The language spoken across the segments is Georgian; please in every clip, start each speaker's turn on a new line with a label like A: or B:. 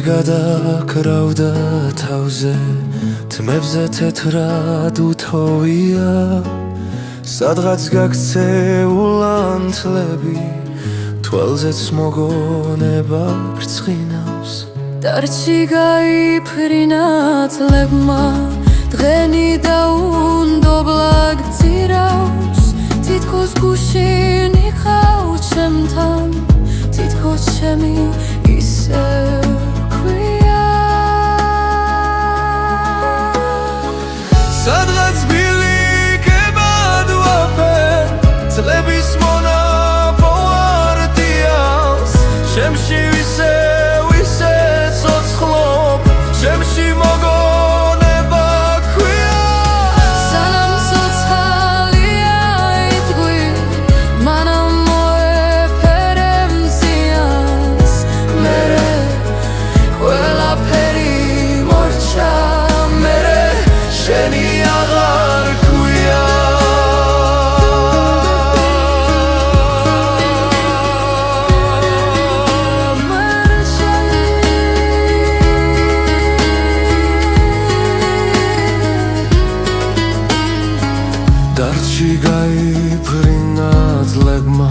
A: გადაკრავდა თავზე თმებზე თეთრად უთოვია სადღაც გაქცეულან თლები თვალზეც მოგონება ბრწყინავს
B: დარჩი გაიფრინა თლებმა დღენი დაუნდობლად გწირავს თითქოს გუშინ იყავ ჩემთან თითქოს ჩემი ისევ ქვია
A: სადღაც ბილიკებად ვაფენ წლების მონაპოვარდიას ჩემში ვისე ცოცხლობ ჩემში მოგონება ქვია
B: სანამ ცოცხალია იტყვი მანამ მოეფერე მზიანს მერე ყველაფერი მორჩა მერე შენი აღარ ქვია დარჩი გაიფრინა თლებმა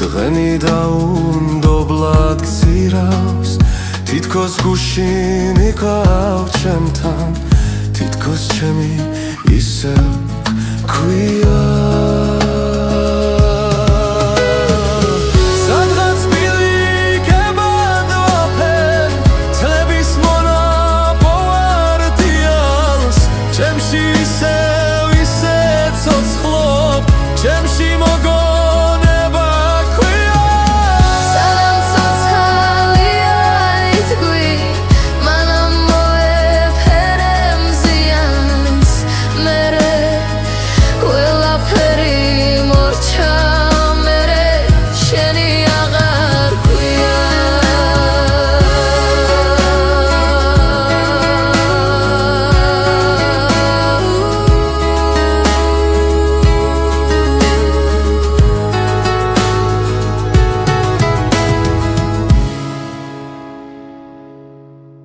B: დღენი დაუნდობლად გწირავს თითქოს გუშინ იყავ ჩემთან თითქოს ჩემი ისევ ქვია